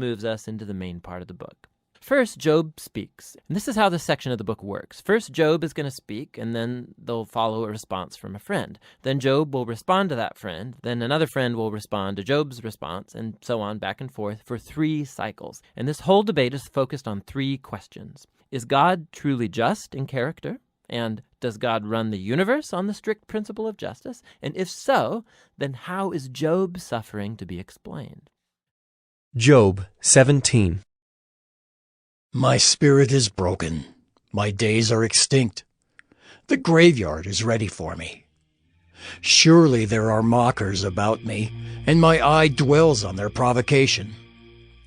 moves us into the main part of the book. First, Job speaks. And this is how this section of the book works. First, Job is going to speak, and then they'll follow a response from a friend. Then Job will respond to that friend. Then another friend will respond to Job's response, and so on, back and forth, for 3 cycles. And this whole debate is focused on 3 questions. Is God truly just in character? And does God run the universe on the strict principle of justice? And if so, then how is Job's suffering to be explained? Job 17. My spirit is broken. My days are extinct. The graveyard is ready for me. Surely there are mockers about me, and my eye dwells on their provocation.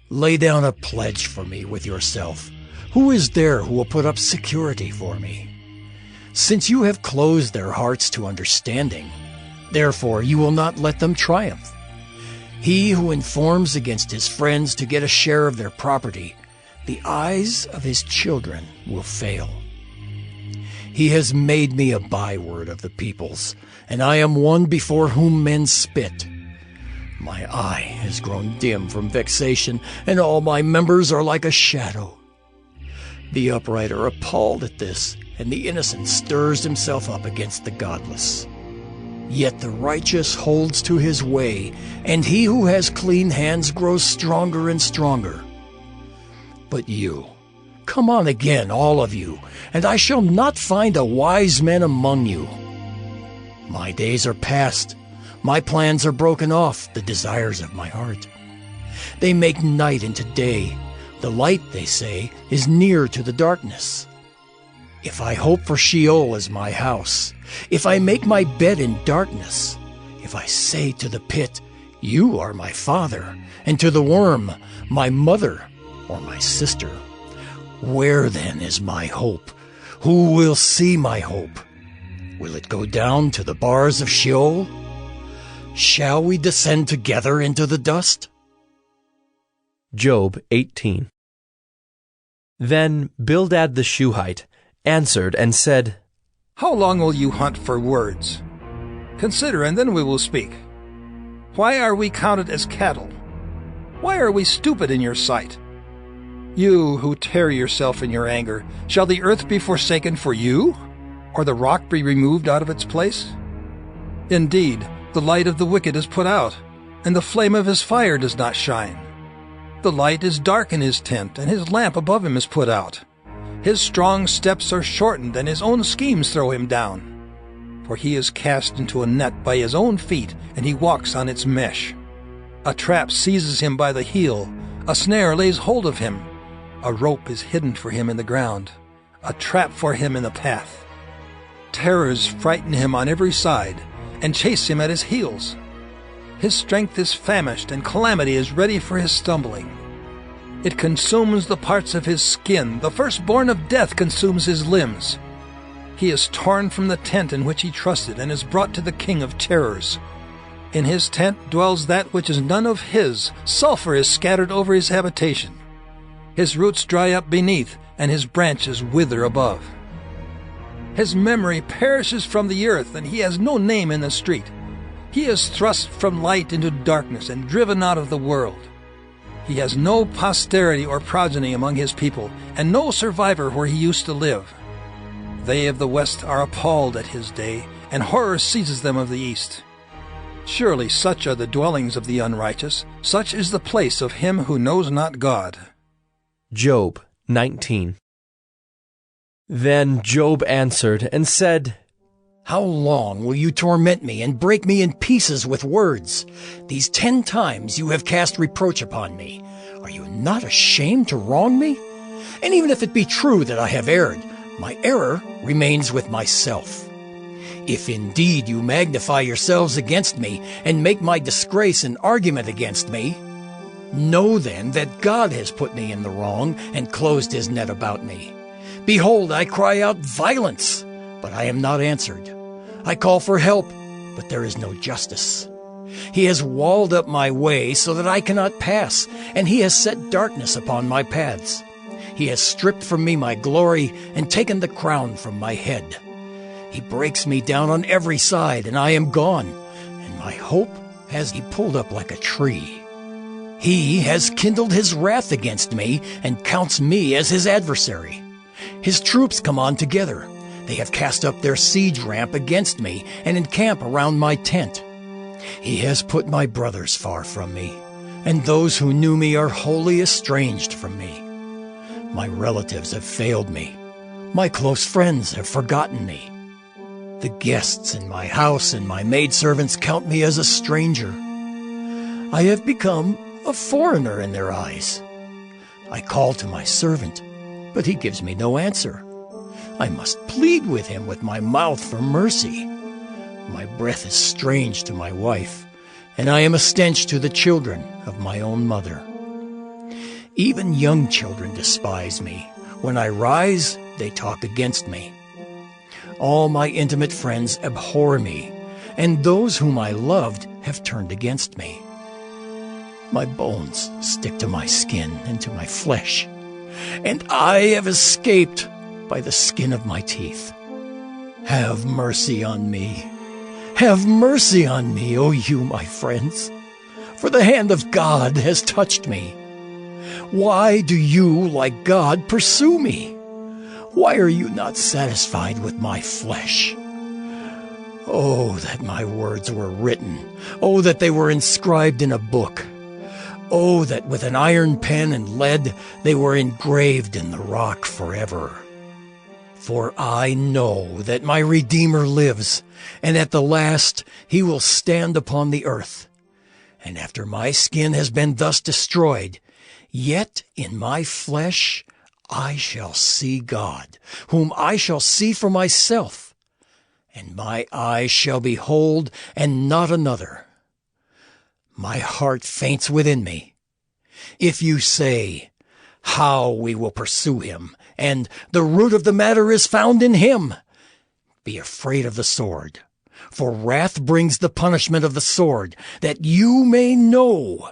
Lay down a pledge for me with yourself. Who is there who will put up security for me? Since you have closed their hearts to understanding, therefore you will not let them triumph. He who informs against his friends to get a share of their property, the eyes of his children will fail. He has made me a byword of the peoples, and I am one before whom men spit. My eye has grown dim from vexation, and all my members are like a shadow. The upright are appalled at this, and the innocent stirs himself up against the godless. Yet the righteous holds to his way, and he who has clean hands grows stronger and stronger. But you, come on again, all of you, and I shall not find a wise man among you. My days are past, my plans are broken off, the desires of my heart. They make night into day. The light, they say, is near to the darkness. If I hope for Sheol as my house, if I make my bed in darkness, if I say to the pit, you are my father, and to the worm, my mother, or my sister, where then is my hope? Who will see my hope? Will it go down to the bars of Sheol? Shall we descend together into the dust? Job 18. Then Bildad the Shuhite answered and said, How long will you hunt for words? Consider, and then we will speak. Why are we counted as cattle? Why are we stupid in your sight? You who tear yourself in your anger, shall the earth be forsaken for you, or the rock be removed out of its place? Indeed, the light of the wicked is put out, and the flame of his fire does not shine. The light is dark in his tent, and his lamp above him is put out. His strong steps are shortened, and his own schemes throw him down. For he is cast into a net by his own feet, and he walks on its mesh. A trap seizes him by the heel, a snare lays hold of him. A rope is hidden for him in the ground, a trap for him in the path. Terrors frighten him on every side, and chase him at his heels. His strength is famished, and calamity is ready for his stumbling. It consumes the parts of his skin. The firstborn of death consumes his limbs. He is torn from the tent in which he trusted, and is brought to the king of terrors. In his tent dwells that which is none of his. Sulfur is scattered over his habitation. His roots dry up beneath, and his branches wither above. His memory perishes from the earth, and he has no name in the street. He is thrust from light into darkness and driven out of the world. He has no posterity or progeny among his people, and no survivor where he used to live. They of the west are appalled at his day, and horror seizes them of the east. Surely such are the dwellings of the unrighteous, such is the place of him who knows not God. Job 19. Then Job answered and said, How long will you torment me and break me in pieces with words? These 10 times you have cast reproach upon me. Are you not ashamed to wrong me? And even if it be true that I have erred, my error remains with myself. If indeed you magnify yourselves against me and make my disgrace an argument against me, know then that God has put me in the wrong and closed his net about me. Behold, I cry out violence, but I am not answered. I call for help, but there is no justice. He has walled up my way so that I cannot pass, and he has set darkness upon my paths. He has stripped from me my glory and taken the crown from my head. He breaks me down on every side, and I am gone, and my hope has he pulled up like a tree. He has kindled his wrath against me and counts me as his adversary. His troops come on together. They have cast up their siege ramp against me and encamp around my tent. He has put my brothers far from me, and those who knew me are wholly estranged from me. My relatives have failed me. My close friends have forgotten me. The guests in my house and my maidservants count me as a stranger. I have become a foreigner in their eyes. I call to my servant, but he gives me no answer. I must plead with him with my mouth for mercy. My breath is strange to my wife, and I am a stench to the children of my own mother. Even young children despise me. When I rise, they talk against me. All my intimate friends abhor me, and those whom I loved have turned against me. My bones stick to my skin and to my flesh, and I have escaped by the skin of my teeth. Have mercy on me. Have mercy on me, O you, my friends, for the hand of God has touched me. Why do you, like God, pursue me? Why are you not satisfied with my flesh? Oh, that my words were written. Oh, that they were inscribed in a book. Oh, that with an iron pen and lead they were engraved in the rock forever. For I know that my Redeemer lives, and at the last he will stand upon the earth. And after my skin has been thus destroyed, yet in my flesh I shall see God, whom I shall see for myself, and my eyes shall behold, and not another. My heart faints within me. If you say, how we will pursue him, and the root of the matter is found in him, be afraid of the sword, for wrath brings the punishment of the sword, that you may know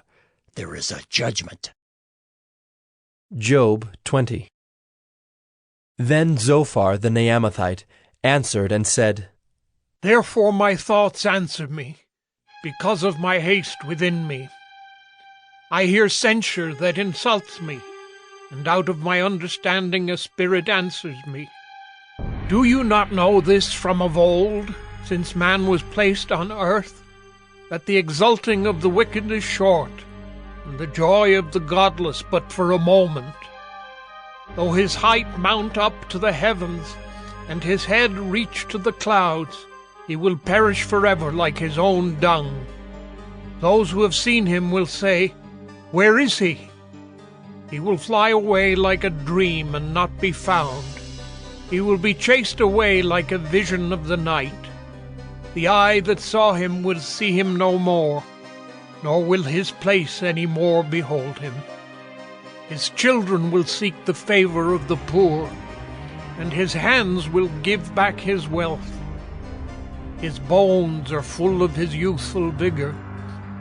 there is a judgment. Job 20. Then Zophar the Naamathite answered and said, Therefore my thoughts answer me, because of my haste within me. I hear censure that insults me, and out of my understanding a spirit answers me. Do you not know this from of old, since man was placed on earth, that the exulting of the wicked is short, and the joy of the godless but for a moment? Though his height mount up to the heavens, and his head reach to the clouds, he will perish forever like his own dung. Those who have seen him will say, Where is he? He will fly away like a dream and not be found. He will be chased away like a vision of the night. The eye that saw him will see him no more, nor will his place any more behold him. His children will seek the favor of the poor, and his hands will give back his wealth. His bones are full of his youthful vigor,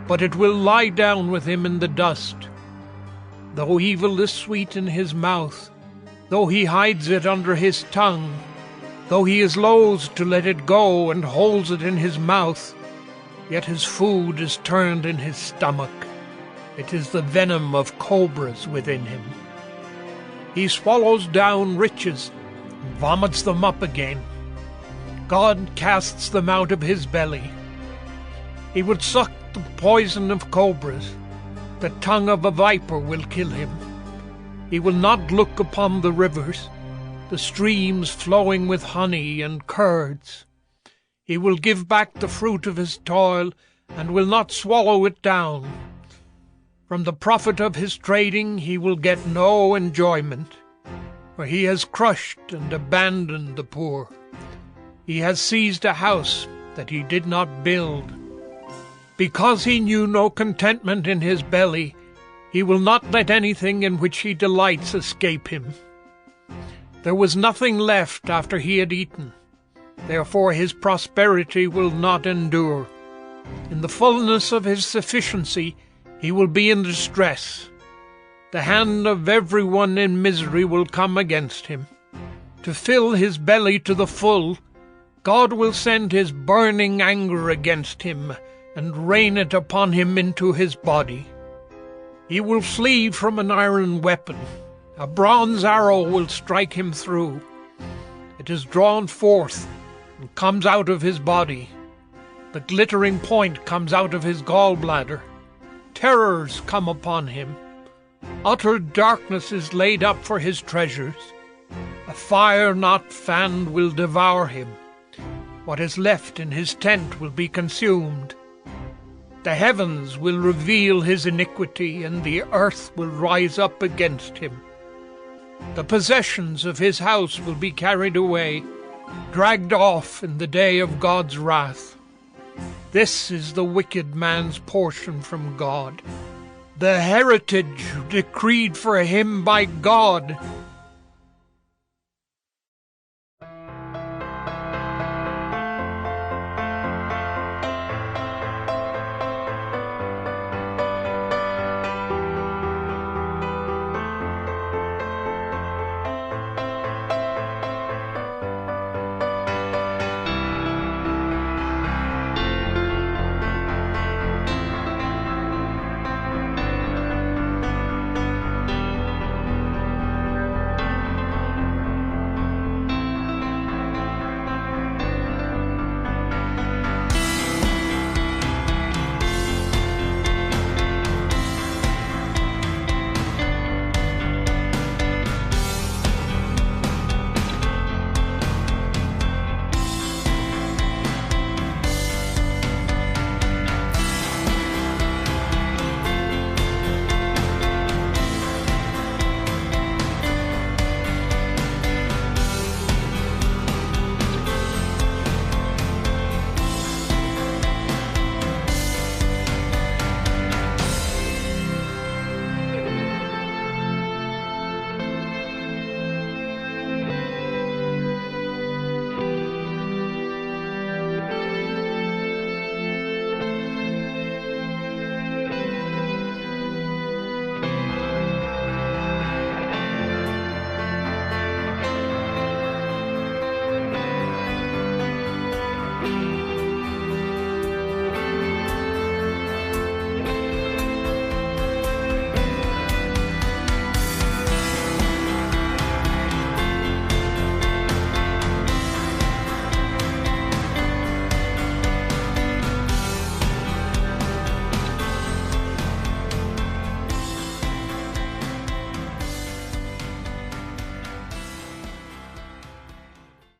but it will lie down with him in the dust. Though evil is sweet in his mouth, though he hides it under his tongue, though he is loath to let it go and holds it in his mouth, yet his food is turned in his stomach. It is the venom of cobras within him. He swallows down riches and vomits them up again. God casts them out of his belly. He would suck the poison of cobras. The tongue of a viper will kill him. He will not look upon the rivers, the streams flowing with honey and curds. He will give back the fruit of his toil, and will not swallow it down. From the profit of his trading he will get no enjoyment, for he has crushed and abandoned the poor. He has seized a house that he did not build. Because he knew no contentment in his belly, he will not let anything in which he delights escape him. There was nothing left after he had eaten. Therefore his prosperity will not endure. In the fullness of his sufficiency he will be in distress. The hand of everyone in misery will come against him. To fill his belly to the full, God will send his burning anger against him, and rain it upon him into his body. He will flee from an iron weapon. A bronze arrow will strike him through. It is drawn forth and comes out of his body. The glittering point comes out of his gallbladder. Terrors come upon him. Utter darkness is laid up for his treasures. A fire not fanned will devour him. What is left in his tent will be consumed. The heavens will reveal his iniquity, and the earth will rise up against him. The possessions of his house will be carried away, dragged off in the day of God's wrath. This is the wicked man's portion from God, the heritage decreed for him by God.